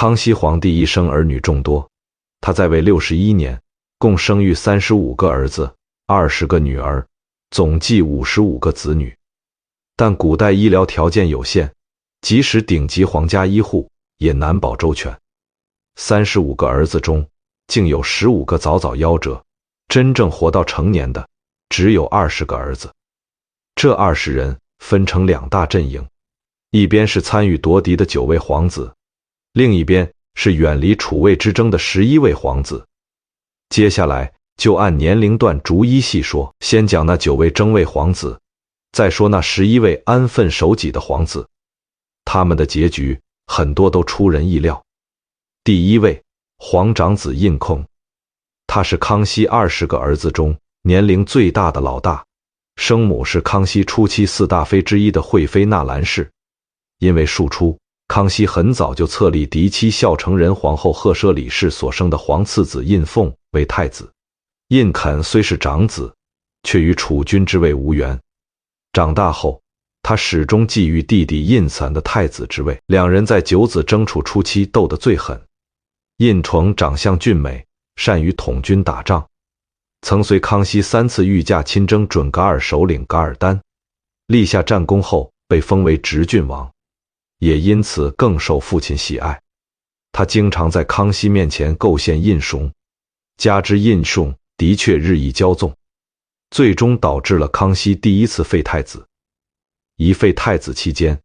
康熙皇帝一生儿女众多，他在位61年，共生育35个儿子，20个女儿，总计55个子女。但古代医疗条件有限，即使顶级皇家医护也难保周全。35个儿子中，竟有15个早早夭折，真正活到成年的只有20个儿子。这20人分成2大阵营，一边是参与夺嫡的9位皇子，另一边是远离储位之争的11位皇子。接下来就按年龄段逐一细说，先讲那9位争位皇子，再说那11位安分守己的皇子。他们的结局很多都出人意料。第一位，皇长子胤禛，他是康熙20个儿子中年龄最大的老大，生母是康熙初期4大妃之一的惠妃纳兰氏。因为庶出，康熙很早就册立嫡妻孝成人皇后赫舍里氏所生的皇次子胤凤为太子。胤恳虽是长子，却与储君之位无缘。长大后，他始终觊觎弟弟胤禩的太子之位，两人在9子争储初期斗得最狠。胤宠长相俊美，善于统军打仗，曾随康熙3次御驾亲征准噶尔首领噶尔丹，立下战功后被封为直郡王，也因此更受父亲喜爱。他经常在康熙面前构陷胤雄，加之胤雄的确日益骄纵，最终导致了康熙第1次废太子。一废太子期间，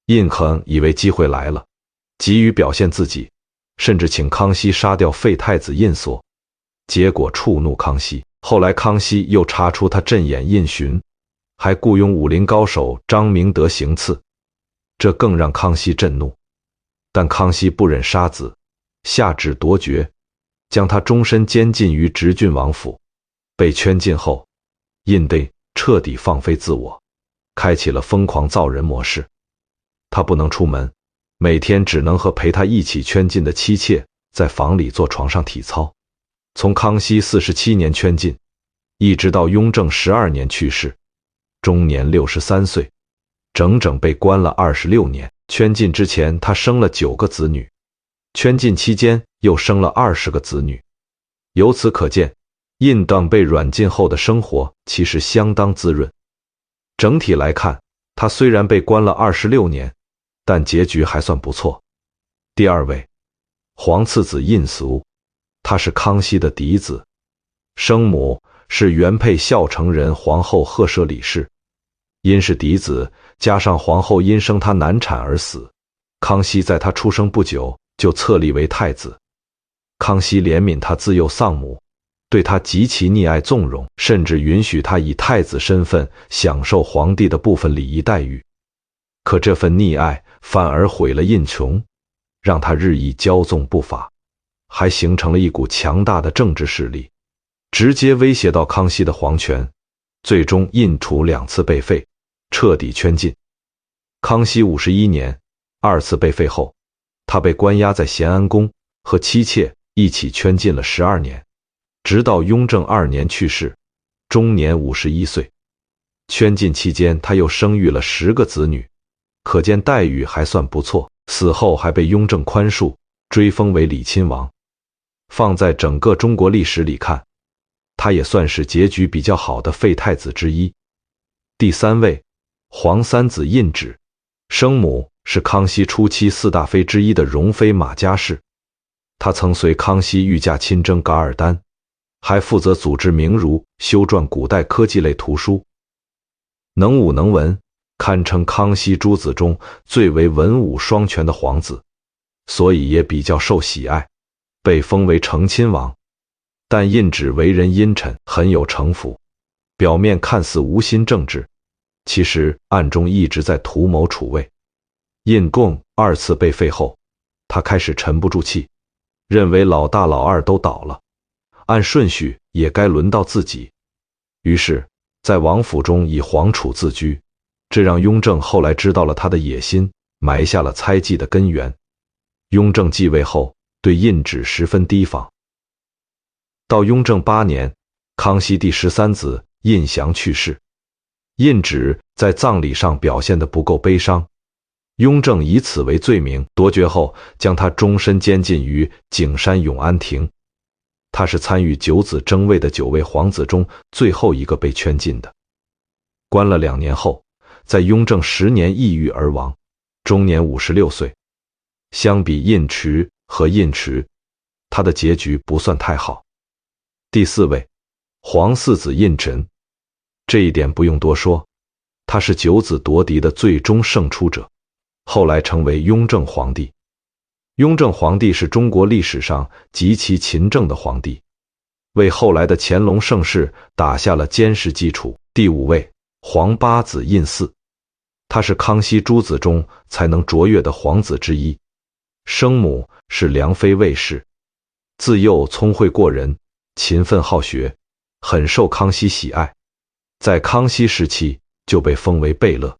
胤禛以为机会来了，急于表现自己，甚至请康熙杀掉废太子胤绥，结果触怒康熙。后来康熙又查出他镇眼胤询，还雇佣武林高手张明德行刺，这更让康熙震怒。但康熙不忍杀子，下旨夺爵，将他终身监禁于直郡王府。被圈禁后，胤禛彻底放飞自我，开启了疯狂造人模式。他不能出门，每天只能和陪他一起圈禁的妻妾在房里做床上体操。从康熙47年圈禁，一直到雍正12年去世，终年63岁，整整被关了26年。圈禁之前，他生了9个子女，圈禁期间又生了20个子女。由此可见，胤等被软禁后的生活其实相当滋润。整体来看，他虽然被关了26年，但结局还算不错。第二位，皇次子胤绥，他是康熙的嫡子，生母是原配孝成人皇后赫舍里氏。因是嫡子，加上皇后因生他难产而死，康熙在他出生不久就册立为太子。康熙怜悯他自幼丧母，对他极其溺爱纵容，甚至允许他以太子身份享受皇帝的部分礼仪待遇。可这份溺爱反而毁了胤琼，让他日益骄纵不法，还形成了一股强大的政治势力，直接威胁到康熙的皇权。最终胤储2次被废，彻底圈禁。康熙51年2次被废后，他被关押在咸安宫，和妻妾一起圈禁了12年，直到雍正2年去世，终年51岁。圈禁期间，他又生育了10个子女，可见待遇还算不错。死后还被雍正宽恕，追封为礼亲王。放在整个中国历史里看，他也算是结局比较好的废太子之一。第三位，皇三子胤祉，生母是康熙初期4大妃之一的容妃马家氏。他曾随康熙御驾亲征噶尔丹，还负责组织名儒修撰古代科技类图书，能武能文，堪称康熙诸子中最为文武双全的皇子，所以也比较受喜爱，被封为承亲王。但胤祉为人阴沉，很有城府，表面看似无心政治，其实暗中一直在图谋储位。胤禛2次被废后，他开始沉不住气，认为老大老二都倒了，按顺序也该轮到自己。于是在王府中以皇储自居，这让雍正后来知道了他的野心，埋下了猜忌的根源。雍正继位后，对胤祉十分提防。到雍正8年，康熙第13子胤祥去世，胤祉在葬礼上表现得不够悲伤，雍正以此为罪名，夺爵后将他终身监禁于景山永安亭。他是参与九子争位的9位皇子中最后一个被圈禁的。关了2年后，在雍正10年抑郁而亡，终年56岁。相比胤禗和胤池，他的结局不算太好。第4位，皇四子胤禛。这一点不用多说，他是九子夺嫡的最终胜出者，后来成为雍正皇帝。雍正皇帝是中国历史上极其勤政的皇帝，为后来的乾隆盛世打下了坚实基础。第5位，皇八子胤祀。他是康熙诸子中才能卓越的皇子之一，生母是良妃卫氏，自幼聪慧过人，勤奋好学，很受康熙喜爱。在康熙时期就被封为贝勒，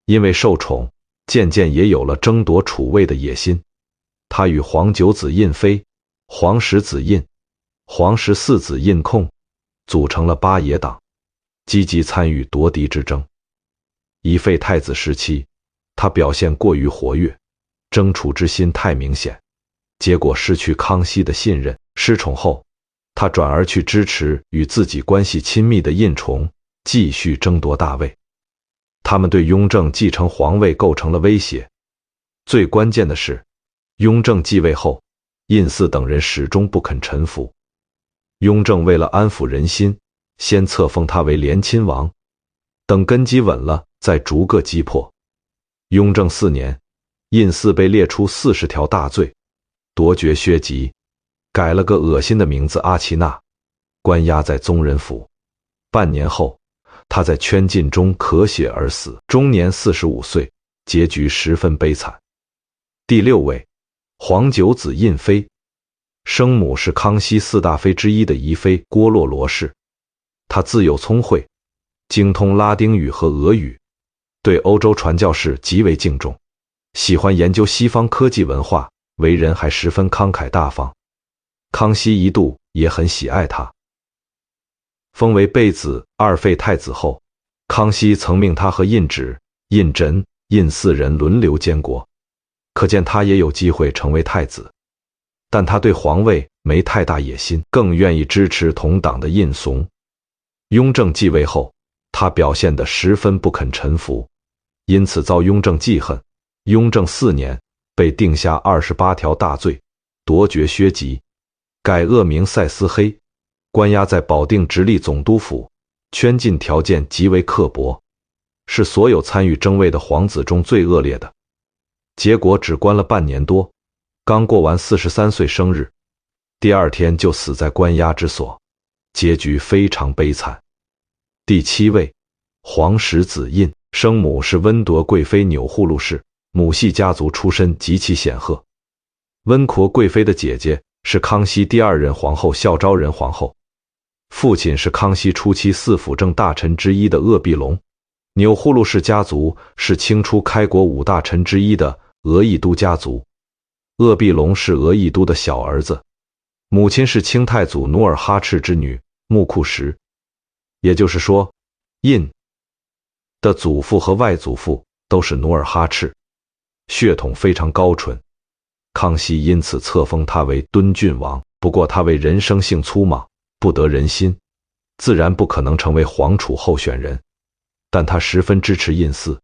因为受宠，渐渐也有了争夺储位的野心。他与皇9子胤妃、皇10子胤、皇14子胤控组成了八野党，积极参与夺嫡之争。乙废太子时期，他表现过于活跃，争储之心太明显，结果失去康熙的信任。失宠后，他转而去支持与自己关系亲密的胤崇，继续争夺大位。他们对雍正继承皇位构成了威胁。最关键的是，雍正继位后，胤祀等人始终不肯臣服。雍正为了安抚人心，先册封他为联亲王，等根基稳了，再逐个击破。雍正4年，胤祀被列出40条大罪，夺爵削籍，改了个恶心的名字阿奇那，关押在宗人府。半年后，他在圈禁中咳血而死，终年45岁，结局十分悲惨。第6位，皇9子胤妃。生母是康熙4大妃之一的宜妃郭洛罗氏，她自幼聪慧，精通拉丁语和俄语，对欧洲传教士极为敬重，喜欢研究西方科技文化，为人还十分慷慨大方。康熙一度也很喜爱她。封为贝子2废太子后，康熙曾命他和胤祉、胤禛、胤4人轮流监国，可见他也有机会成为太子。但他对皇位没太大野心，更愿意支持同党的胤怂。雍正继位后，他表现得十分不肯臣服，因此遭雍正记恨。雍正4年，被定下28条大罪，夺爵削籍，改恶名赛思黑，关押在保定直隶总督府，圈禁条件极为刻薄，是所有参与争位的皇子中最恶劣的。结果只关了半年多，刚过完43岁生日，第2天就死在关押之所，结局非常悲惨。第7位，皇10子胤。生母是温铎贵妃钮祜禄氏，母系家族出身极其显赫。温国贵妃的姐姐是康熙第2任皇后孝昭仁皇后，父亲是康熙初期4辅政大臣之一的鄂必龙。钮祜禄氏家族是清初开国5大臣之一的额亦都家族，鄂必龙是额亦都的小儿子，母亲是清太祖努尔哈赤之女木库什。也就是说，胤的祖父和外祖父都是努尔哈赤，血统非常高纯。康熙因此册封他为敦郡王，不过他为人生性粗莽，不得人心，自然不可能成为皇储候选人。但他十分支持胤祀，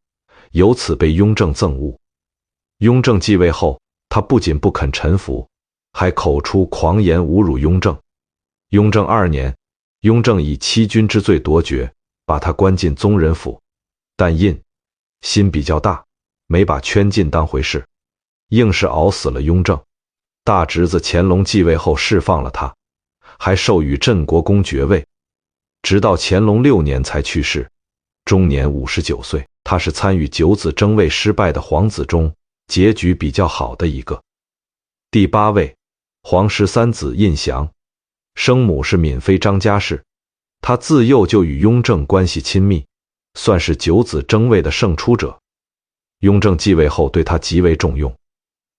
由此被雍正憎恶。雍正继位后，他不仅不肯臣服，还口出狂言侮辱雍正。雍正2年，雍正以欺君之罪夺爵，把他关进宗人府。但胤心比较大，没把圈禁当回事，硬是熬死了雍正。大侄子乾隆继位后释放了他，还授予镇国公爵位，直到乾隆6年才去世，终年59岁。他是参与九子争位失败的皇子中结局比较好的一个。第8位，皇13子胤祥。生母是敏妃张家氏，他自幼就与雍正关系亲密，算是九子争位的胜出者。雍正继位后对他极为重用，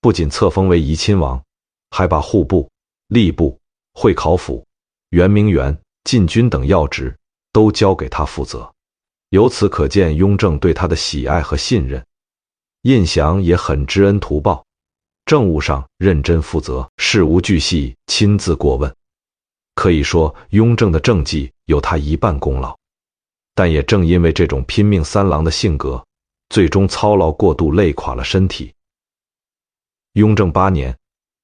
不仅册封为怡亲王，还把户部、吏部、会考府、圆明园、禁军等要职都交给他负责，由此可见雍正对他的喜爱和信任。胤祥也很知恩图报，政务上认真负责，事无巨细亲自过问。可以说雍正的政绩有他一半功劳，但也正因为这种拼命三郎的性格，最终操劳过度累垮了身体。雍正8年，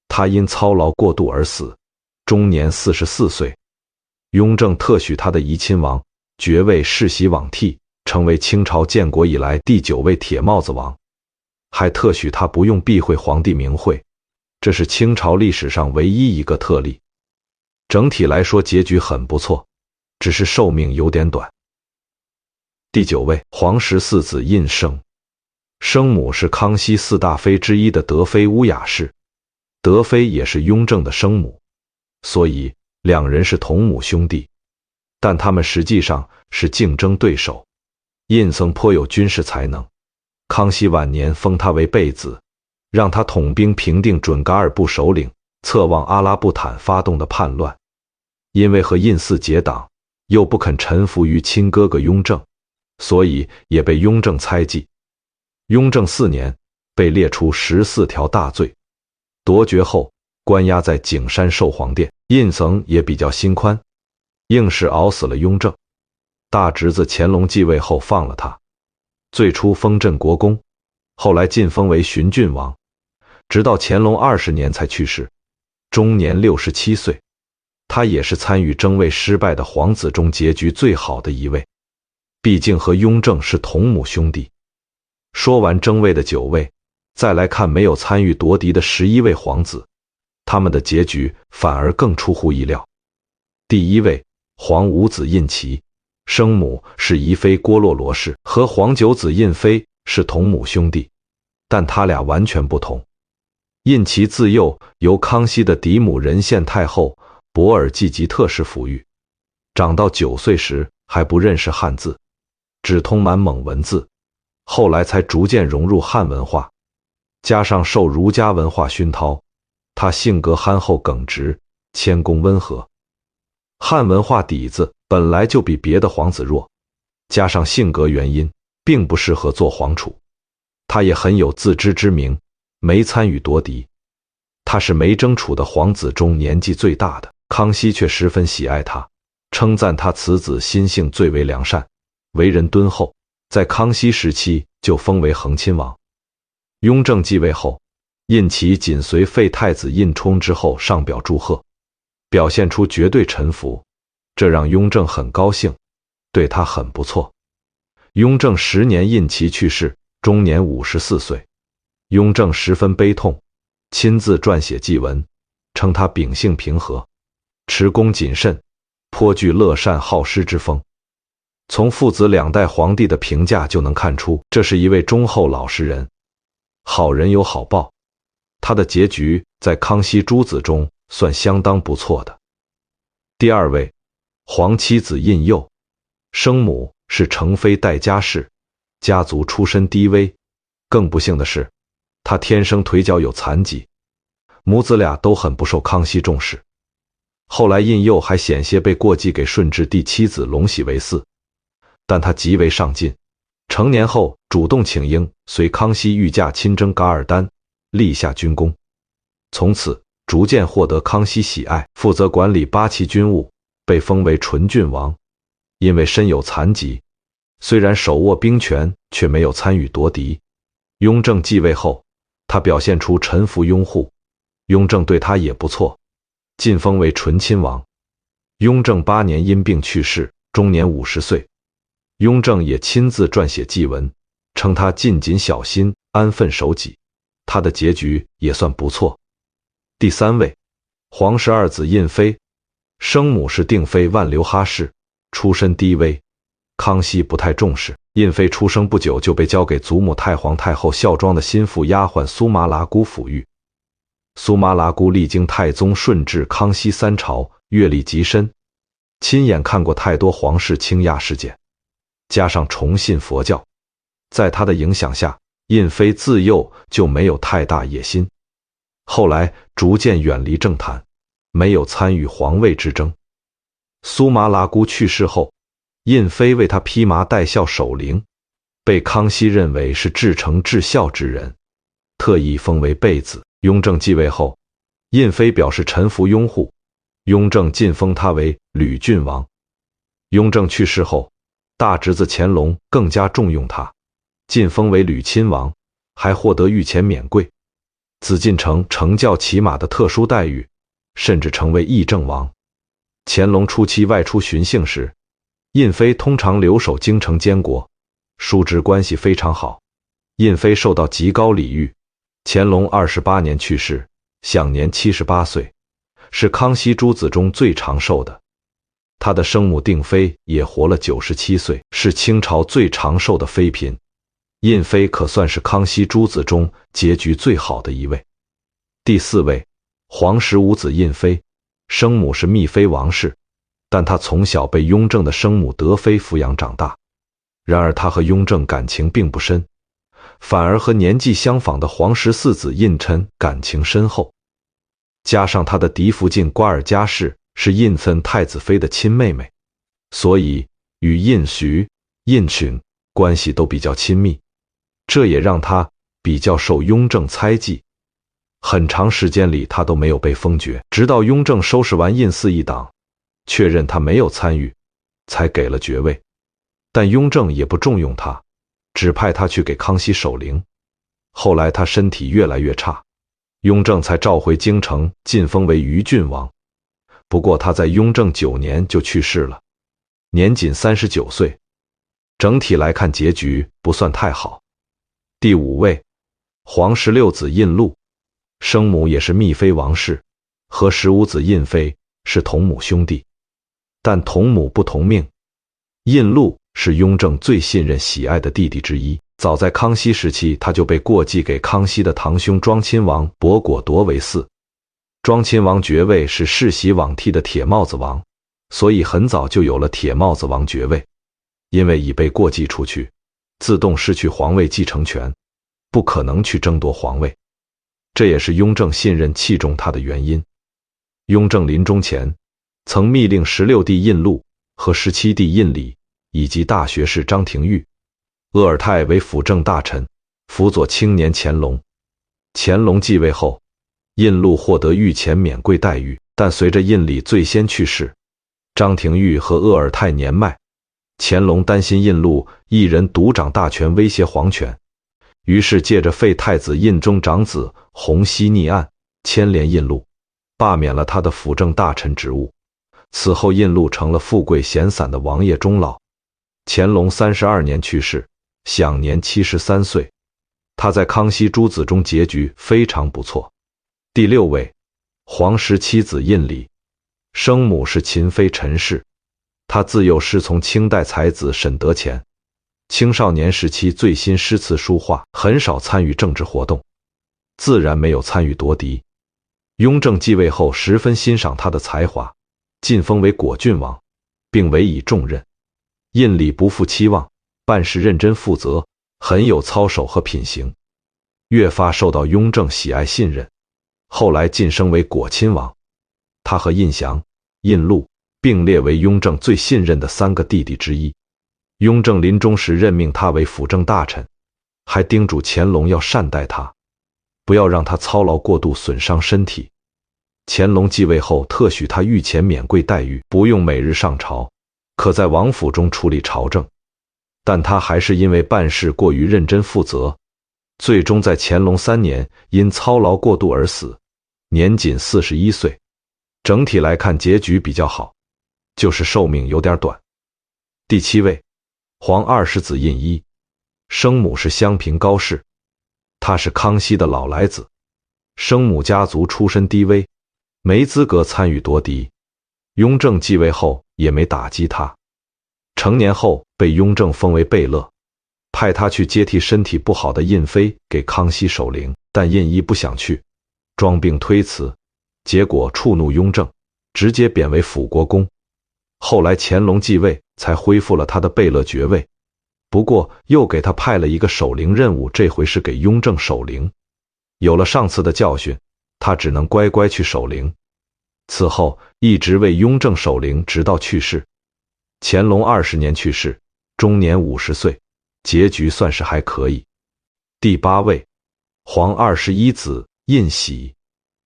他因操劳过度而死，终年44岁。雍正特许他的怡亲王爵位世袭罔替，成为清朝建国以来第9位铁帽子王，还特许他不用避讳皇帝名讳，这是清朝历史上唯一一个特例。整体来说结局很不错，只是寿命有点短。第9位，皇14子胤禛，生母是康熙4大妃之一的德妃乌雅氏，德妃也是雍正的生母，所以两人是同母兄弟，但他们实际上是竞争对手。胤禛颇有军事才能，康熙晚年封他为贝子，让他统兵平定准噶尔部首领策妄阿拉布坦发动的叛乱。因为和胤嗣结党，又不肯臣服于亲哥哥雍正，所以也被雍正猜忌。雍正4年，被列出14条大罪，夺爵后关押在景山寿皇殿。胤禛也比较心宽，硬是熬死了雍正。大侄子乾隆继位后放了他，最初封镇国公，后来晋封为巡郡王，直到乾隆20年才去世，终年67岁。他也是参与争位失败的皇子中结局最好的一位，毕竟和雍正是同母兄弟。说完争位的9位，再来看没有参与夺嫡的11位皇子，他们的结局反而更出乎意料。第1位，皇5子胤祺，生母是宜妃郭洛罗氏，和皇9子胤妃是同母兄弟，但他俩完全不同。胤祺自幼由康熙的嫡母仁献太后博尔济吉特氏抚育，长到9岁时还不认识汉字，只通满蒙文字，后来才逐渐融入汉文化，加上受儒家文化熏陶，他性格憨厚耿直，谦恭温和。汉文化底子本来就比别的皇子弱，加上性格原因，并不适合做皇储。他也很有自知之明，没参与夺嫡。他是没争储的皇子中年纪最大的，康熙却十分喜爱他，称赞他此子心性最为良善，为人敦厚，在康熙时期就封为恒亲王。雍正继位后，胤祺紧随废太子胤冲之后上表祝贺，表现出绝对臣服，这让雍正很高兴，对他很不错。雍正10年，胤祺去世，终年54岁。雍正十分悲痛，亲自撰写祭文，称他秉性平和，持恭谨慎，颇具乐善好施之风。从父子2代皇帝的评价就能看出，这是一位忠厚老实人。好人有好报，他的结局在康熙诸子中算相当不错的。第2位，皇7子胤佑，生母是成妃戴嘉氏，家族出身低微，更不幸的是，他天生腿脚有残疾，母子俩都很不受康熙重视。后来胤佑还险些被过继给顺治第7子隆喜为嗣，但他极为上进，成年后主动请缨，随康熙御驾亲征噶尔丹，立下军功，从此逐渐获得康熙喜爱，负责管理8旗军务，被封为纯郡王。因为身有残疾，虽然手握兵权，却没有参与夺嫡。雍正继位后，他表现出臣服拥护，雍正对他也不错，晋封为纯亲王。雍正8年因病去世，终年50岁。雍正也亲自撰写祭文，称他尽谨小心，安分守己，他的结局也算不错。第3位，皇12子胤妃，生母是定妃万留哈氏，出身低微，康熙不太重视。胤妃出生不久就被交给祖母太皇太后孝庄的心腹丫鬟苏麻剌姑抚育。苏麻剌姑历经太宗、顺治、康熙3朝，阅历极深，亲眼看过太多皇室倾轧事件，加上崇信佛教，在他的影响下，胤妃自幼就没有太大野心，后来逐渐远离政坛，没有参与皇位之争。苏麻剌姑去世后，胤妃为他披麻戴孝守灵，被康熙认为是至诚至孝之人，特意封为贝子。雍正继位后，胤妃表示臣服拥护，雍正晋封他为吕郡王。雍正去世后，大侄子乾隆更加重用他，晋封为吕亲王，还获得御前免贵、紫禁城乘轿骑马的特殊待遇，甚至成为议政王。乾隆初期外出巡幸时，胤妃通常留守京城监国，叔侄关系非常好，胤妃受到极高礼遇。乾隆28年去世，享年78岁，是康熙诸子中最长寿的。他的生母定妃也活了97岁，是清朝最长寿的妃嫔。胤妃可算是康熙诸子中结局最好的一位。第4位，皇十五子胤妃，生母是密妃王氏，但她从小被雍正的生母德妃抚养长大。然而她和雍正感情并不深，反而和年纪相仿的皇14子胤琛感情深厚。加上他的嫡福晋瓜尔佳氏是胤琛太子妃的亲妹妹，所以与胤煦、胤群关系都比较亲密，这也让他比较受雍正猜忌。很长时间里他都没有被封爵，直到雍正收拾完胤祀一党，确认他没有参与，才给了爵位。但雍正也不重用他，只派他去给康熙守灵。后来他身体越来越差，雍正才召回京城，晋封为余郡王。不过他在雍正9年就去世了，年仅39岁。整体来看，结局不算太好。第5位，皇16子胤禄，生母也是密妃王氏，和15子胤妃是同母兄弟，但同母不同命。胤禄是雍正最信任喜爱的弟弟之一，早在康熙时期他就被过继给康熙的堂兄庄亲王博果夺为嗣。庄亲王爵位是世袭罔替的铁帽子王，所以很早就有了铁帽子王爵位。因为已被过继出去，自动失去皇位继承权，不可能去争夺皇位，这也是雍正信任器重他的原因。雍正临终前曾密令16弟胤禄和17弟胤礼以及大学士张廷玉、鄂尔泰为辅政大臣，辅佐青年乾隆。乾隆继位后，胤禄获得御前免贵待遇，但随着胤礼最先去世，张廷玉和鄂尔泰年迈，乾隆担心胤禄一人独掌大权威胁皇权，于是借着废太子胤中长子洪熙逆案牵连胤禄，罢免了他的辅政大臣职务。此后胤禄成了富贵闲散的王爷终老。乾隆32年去世，享年73岁。他在康熙诸子中结局非常不错。第6位，皇17子胤礼，生母是秦妃陈氏，他自幼师从清代才子沈德潜，青少年时期最新诗词书画，很少参与政治活动，自然没有参与夺嫡。雍正继位后十分欣赏他的才华，晋封为果郡王，并委以重任。胤礼不负期望，办事认真负责，很有操守和品行，越发受到雍正喜爱信任。后来晋升为果亲王。他和胤祥、胤禄并列为雍正最信任的3个弟弟之一。雍正临终时任命他为辅政大臣，还叮嘱乾隆要善待他，不要让他操劳过度损伤身体。乾隆继位后特许他御前免贵待遇，不用每日上朝，可在王府中处理朝政。但他还是因为办事过于认真负责，最终在乾隆3年因操劳过度而死，年仅41岁。整体来看结局比较好，就是寿命有点短。第7位，皇20子胤禕，生母是襄平高氏，他是康熙的老来子，生母家族出身低微，没资格参与夺嫡。雍正继位后也没打击他，成年后被雍正封为贝勒，派他去接替身体不好的胤妃给康熙守灵，但胤禕不想去，装病推辞，结果触怒雍正，直接贬为辅国公。后来乾隆继位才恢复了他的贝勒爵位，不过又给他派了一个守灵任务，这回是给雍正守灵。有了上次的教训，他只能乖乖去守灵。此后一直为雍正守灵，直到去世。乾隆20年去世，终年50岁。结局算是还可以。第8位，皇21子胤喜，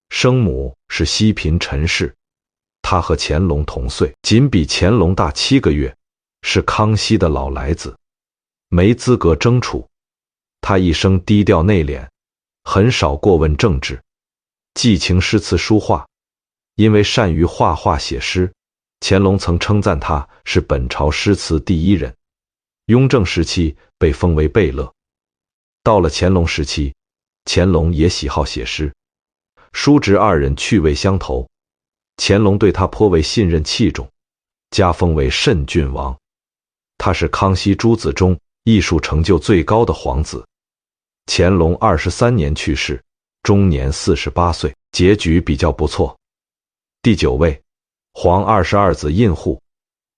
生母是西嫔陈氏，他和乾隆同岁，仅比乾隆大7个月，是康熙的老来子，没资格争储。他一生低调内敛，很少过问政治，寄情诗词书画。因为善于画画写诗，乾隆曾称赞他是本朝诗词第一人。雍正时期被封为贝勒。到了乾隆时期，乾隆也喜好写诗，叔侄二人趣味相投，乾隆对他颇为信任器重，加封为慎郡王。他是康熙诸子中艺术成就最高的皇子。乾隆23年去世，终年48岁，结局比较不错。第9位，皇22子胤禑，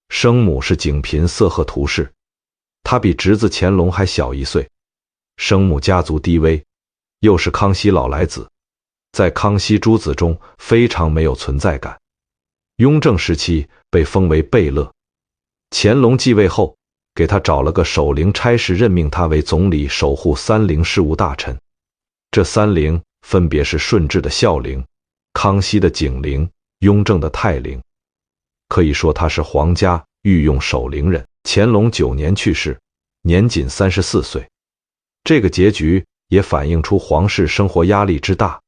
生母是景嫔色赫图氏，他比侄子乾隆还小1岁，生母家族低微，又是康熙老来子，在康熙诸子中非常没有存在感。雍正时期被封为贝勒，乾隆继位后给他找了个守陵差事，任命他为总理，守护3陵事务大臣。这3陵分别是顺治的孝陵、康熙的景陵、雍正的泰陵，可以说他是皇家御用守陵人。乾隆9年去世，年仅34岁。这个结局也反映出皇室生活压力之大，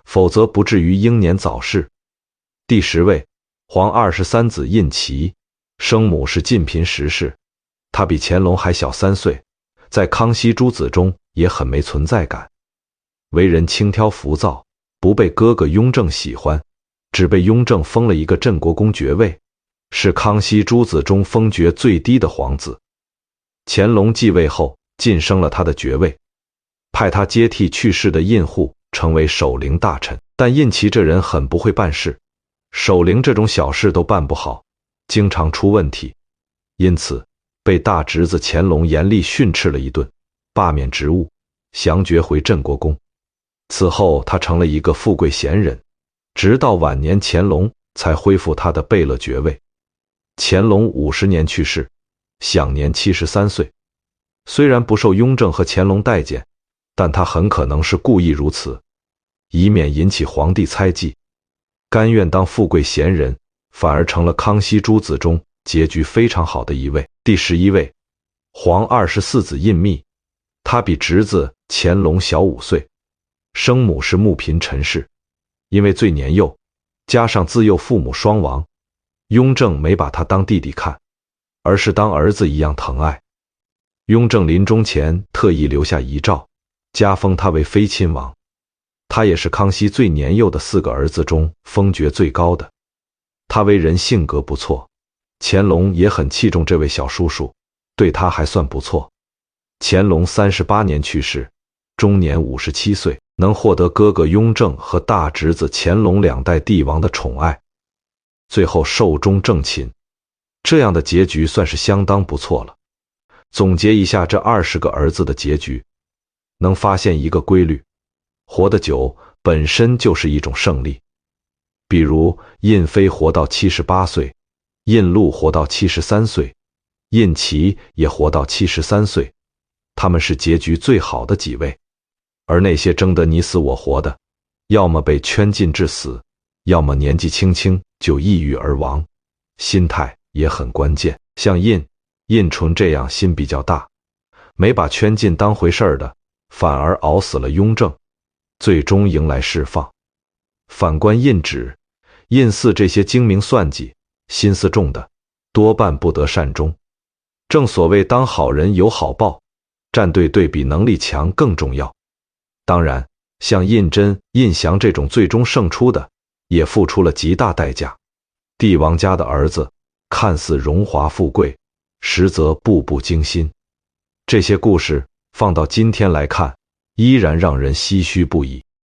否则不至于英年早逝。第10位，皇23子胤祺，生母是晋嫔石氏，他比乾隆还小3岁，在康熙诸子中也很没存在感，为人轻佻浮躁，不被哥哥雍正喜欢，只被雍正封了一个镇国公爵位，是康熙诸子中封爵最低的皇子。乾隆继位后晋升了他的爵位，派他接替去世的胤禑成为守陵大臣。但胤祺这人很不会办事，守陵这种小事都办不好，经常出问题，因此被大侄子乾隆严厉训斥了一顿，罢免职务，降爵回镇国公。此后他成了一个富贵闲人，直到晚年乾隆才恢复他的贝勒爵位。乾隆50年去世，享年73岁。虽然不受雍正和乾隆待见，但他很可能是故意如此，以免引起皇帝猜忌，甘愿当富贵闲人，反而成了康熙诸子中结局非常好的一位。第11位，皇24子胤密，他比侄子乾隆小5岁，生母是穆嫔陈氏。因为最年幼，加上自幼父母双亡，雍正没把他当弟弟看，而是当儿子一样疼爱。雍正临终前特意留下遗诏，加封他为妃亲王。他也是康熙最年幼的4个儿子中封爵最高的。他为人性格不错，乾隆也很器重这位小叔叔，对他还算不错。乾隆38年去世，终年57岁，能获得哥哥雍正和大侄子乾隆2代帝王的宠爱，最后寿终正寝，这样的结局算是相当不错了。总结一下这20个儿子的结局，能发现一个规律：活得久本身就是一种胜利。比如胤妃活到78岁，胤禄活到73岁，胤祺也活到73岁，他们是结局最好的几位。而那些争得你死我活的，要么被圈禁致死，要么年纪轻轻就抑郁而亡，心态也很关键。像胤纯这样心比较大，没把圈禁当回事的，反而熬死了雍正，最终迎来释放。反观胤祉、胤祀这些精明算计、心思重的，多半不得善终。正所谓当好人有好报，站队对比能力强更重要。当然，像胤禛、胤祥这种最终胜出的，也付出了极大代价。帝王家的儿子看似荣华富贵，实则步步惊心。这些故事放到今天来看，依然让人唏嘘不已。